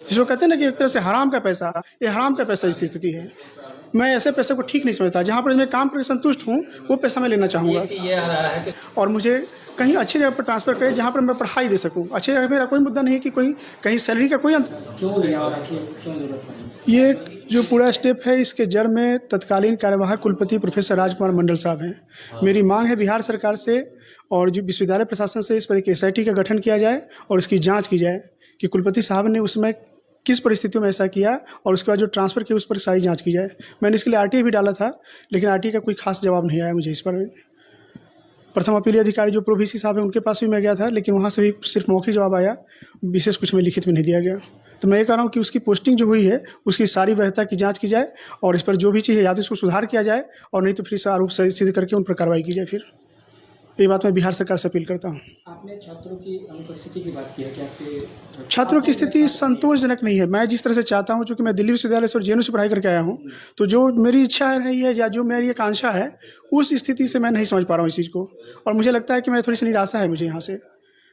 जिसको कहते हैं ना कि एक तरह से हराम का पैसा, ये हराम का पैसा इसकी स्थिति है। मैं ऐसे पैसे को ठीक नहीं समझता। जहाँ पर मैं काम करके संतुष्ट हूँ वो पैसा मैं लेना चाहूँगा, ये आ रहा है कि और मुझे कहीं अच्छी जगह पर ट्रांसफ़र करें जहाँ पर मैं पढ़ाई दे सकूँ। अच्छी जगह मेरा कोई मुद्दा नहीं है कि कोई कहीं सैलरी का कोई क्यों लिया और क्यों जरूरत पड़ी? ये जो पूरा स्टेप है इसके जड़ में तत्कालीन कार्यवाहक कुलपति प्रोफेसर राजकुमार मंडल साहब हैं। मेरी मांग है बिहार सरकार से और जो विश्वविद्यालय प्रशासन से इस पर एक SIT का गठन किया जाए और इसकी जांच की जाए कि कुलपति साहब ने उसमें किस परिस्थितियों में ऐसा किया, और उसके बाद जो ट्रांसफ़र किया उस पर सारी जांच की जाए। मैंने इसके लिए RTA भी डाला था, लेकिन RTA का कोई खास जवाब नहीं आया मुझे इस पर। प्रथम अपीलीय अधिकारी जो प्रो VC साहब हैं उनके पास भी मैं गया था, लेकिन वहाँ से भी सिर्फ मौखिक जवाब आया, विशेष कुछ में लिखित में नहीं दिया गया। तो मैं ये कह रहा हूँ कि उसकी पोस्टिंग जो हुई है उसकी सारी वैधता की जांच की जाए और इस पर जो भी चीज़ है या तो इसको सुधार किया जाए और नहीं तो फिर से आरोप सिद्ध करके उन पर कार्रवाई की जाए। फिर ये बात मैं बिहार सरकार से अपील करता हूँ। आपने छात्रों की अनुपस्थिति की बात की है कि आपके छात्रों की स्थिति संतोषजनक नहीं है। मैं जिस तरह से चाहता हूँ, चूँकि मैं दिल्ली विश्वविद्यालय से और JNU से पढ़ाई करके आया हूँ, तो जो मेरी इच्छा रही है या जो मेरी आकांक्षा है उस स्थिति से मैं नहीं समझ पा रहा हूँ इस चीज़ को, और मुझे लगता है कि मैं थोड़ी सी निराशा है मुझे यहाँ से।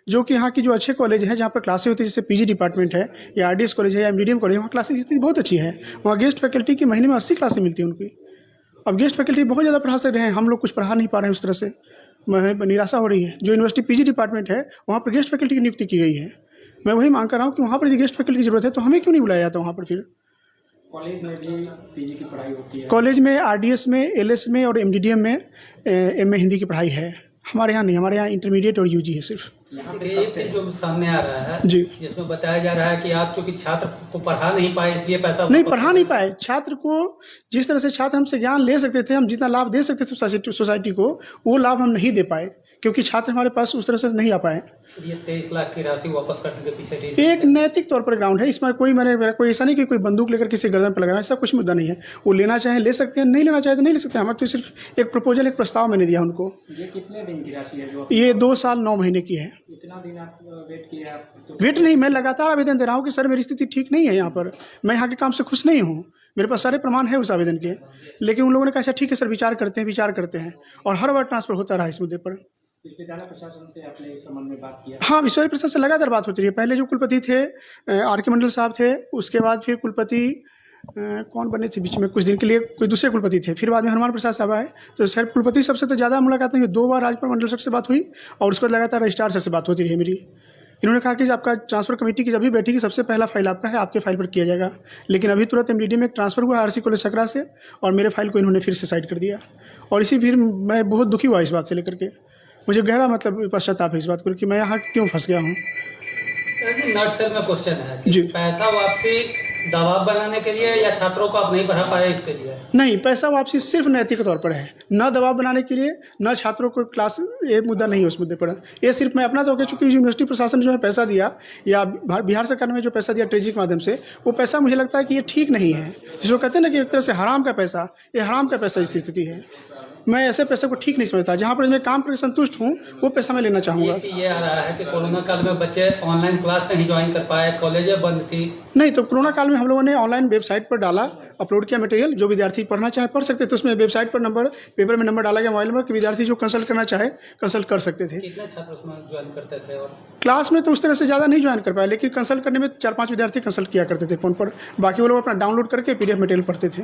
जो कि यहाँ की जो अच्छे कॉलेज हैं जहाँ पर क्लासें होती है, जैसे PG डिपार्टमेंट है या RDS कॉलेज है या मीडियम कॉलेज है, वहाँ क्लासें की स्थिति बहुत अच्छी है। वहाँ गेस्ट फैकल्टी की महीने में 80 क्लासें मिलती हैं उनकी। अब गेस्ट फैकल्टी बहुत ज़्यादा पढ़ा सकते हैं, हम लोग कुछ पढ़ा नहीं पा रहे हैं उस तरह से। मैं निराशा हो रही है। जो यूनिवर्सिटी PG डिपार्टमेंट है वहाँ पर गेस्ट फैकल्टी की नियुक्ति की गई है। मैं वही मांग कर रहा हूँ कि वहाँ पर यदि गेस्ट फैकल्टी की जरूरत है तो हमें क्यों नहीं बुलाया जाता वहाँ पर। फिर कॉलेज में भी PG की पढ़ाई होती है? कॉलेज में RDS में, LS में और MDDM में MA हिंदी की पढ़ाई है। हमारे यहाँ नहीं, हमारे यहाँ इंटरमीडिएट और UG है सिर्फ। एक चीज जो सामने आ रहा है जी, जिसमें बताया जा रहा है कि आप चूंकि छात्र को पढ़ा नहीं पाए इसलिए पैसा नहीं पढ़ा नहीं पाए। छात्र को जिस तरह से छात्र हमसे ज्ञान ले सकते थे, हम जितना लाभ दे सकते थे सोसाइटी को, वो लाभ हम नहीं दे पाए क्योंकि छात्र हमारे पास उस तरह से नहीं आ पाए। ये 23 लाख की राशि वापस करने के पीछे रीजन एक नैतिक तौर पर ग्राउंड है। इसमें कोई मेरा कोई ऐसा नहीं कि कोई बंदूक लेकर किसी गर्दन पर लगाना, ऐसा कुछ मुद्दा नहीं है। वो लेना चाहे ले सकते हैं, नहीं लेना चाहे तो नहीं ले सकते। हमारे तो सिर्फ एक प्रपोजल, एक प्रस्ताव मैंने दिया उनको। ये कितने दिन की राशि है जो ये 2 साल 9 महीने की है। इतना दिन आप वेट किए? आप तो वेट नहीं, मैं लगातार आवेदन दे रहा हूँ कि सर मेरी स्थिति ठीक नहीं है यहाँ पर, मैं यहाँ के काम से खुश नहीं हूँ, मेरे पास सारे प्रमाण है उस आवेदन के। लेकिन उन लोगों ने कहा अच्छा ठीक है सर, विचार करते हैं, और हर बार ट्रांसफर होता रहा इस मुद्दे पर। विश्वविद्यालय प्रशासन से आपने इस संबंध में बात किया? हाँ, विश्वविद्यालय प्रशासन से लगातार बात होती रही है। पहले जो कुलपति थे RK मंडल साहब थे, उसके बाद फिर कुलपति कौन बने थे बीच में कुछ दिन के लिए, कोई दूसरे कुलपति थे, फिर बाद में हनुमान प्रसाद साहब आए। तो सर कुलपति सबसे तो ज़्यादा मुलाकात नहीं हुई। 2 बार राजकुमार मंडल सर से बात हुई और उसके बाद लगातार रजिस्ट्रार सर से बात होती रही मेरी। इन्होंने कहा कि आपका ट्रांसफ़र कमेटी की जब भी बैठेगी सबसे पहला फाइल आपका है, आपके फाइल पर किया जाएगा। लेकिन अभी तुरंत MDD में एक ट्रांसफ़र हुआ RC कॉलेज सकरा से, और मेरे फाइल को इन्होंने फिर से साइड कर दिया। और इसी फिर मैं बहुत दुखी हुआ इस बात से लेकर के। मुझे गहरा पश्चाताप है इस बात को कि मैं यहाँ क्यों फंस गया हूँ। नटसेल में क्वेश्चन है कि जी। पैसा वापसी दबाव बनाने के लिए या छात्रों को आप नहीं पढ़ा पाए इसके लिए? नहीं, पैसा वापसी सिर्फ नैतिक तौर पर है, न दबाव बनाने के लिए, न छात्रों को क्लास, ये मुद्दा नहीं है उस मुद्दे पर। ये सिर्फ मैं अपना तौर पर, चूँकि यूनिवर्सिटी प्रशासन ने जो है पैसा दिया या बिहार सरकार ने जो पैसा दिया ट्रेजरी के माध्यम से, वो पैसा मुझे लगता है कि ये ठीक नहीं है। जिसको कहते हैं ना कि एक तरह से हराम का पैसा, ये हराम का पैसा इसकी स्थिति है। मैं ऐसे पैसे को ठीक नहीं समझता। जहाँ पर मैं काम करके संतुष्ट हूँ वो पैसा मैं लेना चाहूँगा। ये आ रहा है कि कोरोना काल में बच्चे ऑनलाइन क्लास नहीं ज्वाइन कर पाए, कॉलेजें बंद थी। नहीं, तो कोरोना काल में हम लोगों ने ऑनलाइन वेबसाइट पर डाला, अपलोड किया मटेरियल। जो विद्यार्थी पढ़ना चाहे पढ़ सकते थे। उसमें वेबसाइट पर नंबर, पेपर में नंबर डाला गया, मोबाइल नंबर, कि विद्यार्थी जो कंसल्ट करना चाहे कंसल्ट कर सकते थे। कितने छात्र उसमें ज्वाइन करते थे? और क्लास में तो उस तरह से ज़्यादा नहीं ज्वाइन कर पाए, लेकिन कंसल्ट करने में 4-5 विद्यार्थी कंसल्ट किया करते थे फ़ोन पर। बाकी वो लोग अपना डाउनलोड करके PDF मटेरियल पढ़ते थे।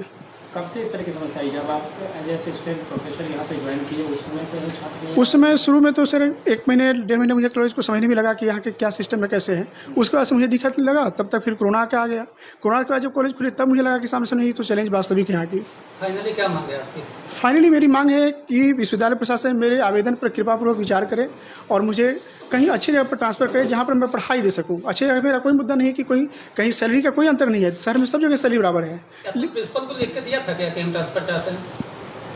कब से इस तरह की समस्या आई? जब आप एज ए असिस्टेंट प्रोफेसर यहाँ पे ज्वाइन किए उस समय से ही छात्र? उस समय शुरू में तो सर 1 महीने 1.5 महीने मुझे कॉलेज को समझने में लगा कि यहाँ के क्या सिस्टम है, कैसे है। उसके बाद से मुझे दिक्कत लगा, तब तक फिर कोरोना का आ गया। कोरोना के बाद जब कॉलेज खुले तब मुझे लगा कि सामने से नहीं तो चैलेंज वास्तविक यहाँ की। फाइनली क्या मांगे आपकी? फाइनली मेरी मांग है कि विश्वविद्यालय प्रशासन मेरे आवेदन पर कृपापूर्वक विचार करे और मुझे कहीं अच्छी जगह पर ट्रांसफ़र करे जहाँ पर मैं पढ़ाई दे सकूँ। अच्छी जगह मेरा कोई मुद्दा नहीं है कि कोई कहीं सैलरी का कोई अंतर नहीं है। शहर में सब जगह सैलरी बराबर है। प्रिंसिपल को लिख के दिया था क्या कि हम ट्रांसफर चाहते हैं?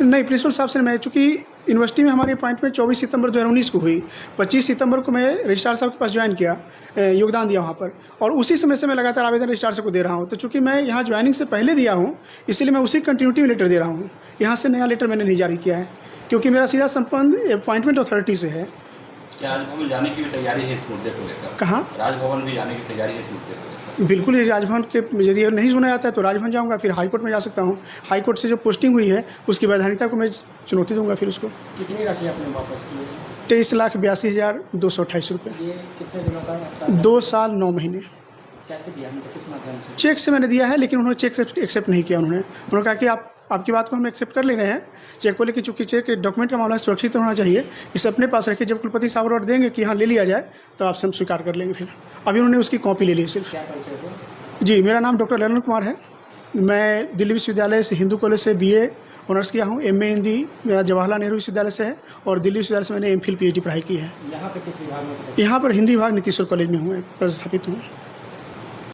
नहीं, प्रिंसिपल साहब से मैं, चूँकि यूनिवर्सिटी में हमारी अपॉइंटमेंट 24 सितंबर 2019 को हुई। 25 सितंबर को मैं रजिस्ट्रार साहब के पास ज्वाइन किया, योगदान दिया वहाँ पर, और उसी समय से मैं लगातार आवेदन रजिस्ट्रार से को दे रहा हूँ। तो चूँकि मैं यहाँ ज्वाइनिंग से पहले दिया हूँ, इसलिए मैं उसी कंटिन्यूटी में लेटर दे रहा हूँ। यहाँ से नया लेटर मैंने नहीं जारी किया है क्योंकि मेरा सीधा संबंध अपॉइंटमेंट अथॉरिटी से है। क्या राजभवन जाने की भी तैयारी है इस मुद्दे को लेकर? कहाँ? राजभवन भी जाने की तैयारी है इस मुद्दे को लेकर? बिल्कुल, राजभवन के यदि नहीं सुना जाता है तो राजभवन जाऊंगा, फिर हाईकोर्ट में जा सकता हूँ। हाईकोर्ट से जो पोस्टिंग हुई है उसकी वैधानिकता को मैं चुनौती दूंगा। फिर उसको कितनी राशि आपने वापस की? 23,82,228 रुपये। ये कितने दिनों का? 2 साल 9 महीने। कैसे दिया हमने, तो किस माध्यम से? चेक से मैंने दिया है, लेकिन उन्होंने चेक से एक्सेप्ट नहीं किया। उन्होंने कहा कि आपकी बात को हम एक्सेप्ट कर ले रहे हैं चेक को, लेकिन चूंकि चेक डॉक्यूमेंट का मामला सुरक्षित होना चाहिए, इसे अपने पास रखिए। जब कुलपति साहब ऑर्डर देंगे कि हाँ ले लिया जाए, तो आपसे हम स्वीकार कर लेंगे। फिर अभी उन्होंने उसकी कॉपी ले ली सिर्फ। क्या परिचय थे? जी, मेरा नाम डॉक्टर ललन कुमार है। मैं दिल्ली विश्वविद्यालय से हिंदू कॉलेज से BA ऑनर्स किया हूँ। MA हिंदी मेरा जवाहरलाल नेहरू विश्वविद्यालय से है, और दिल्ली विश्वविद्यालय से मैंने MPhil PhD पढ़ाई की है। यहाँ पे किस विभाग में? यहाँ पर हिंदी विभाग नीतीश्वर कॉलेज में हूँ, प्रस्थापित हूँ।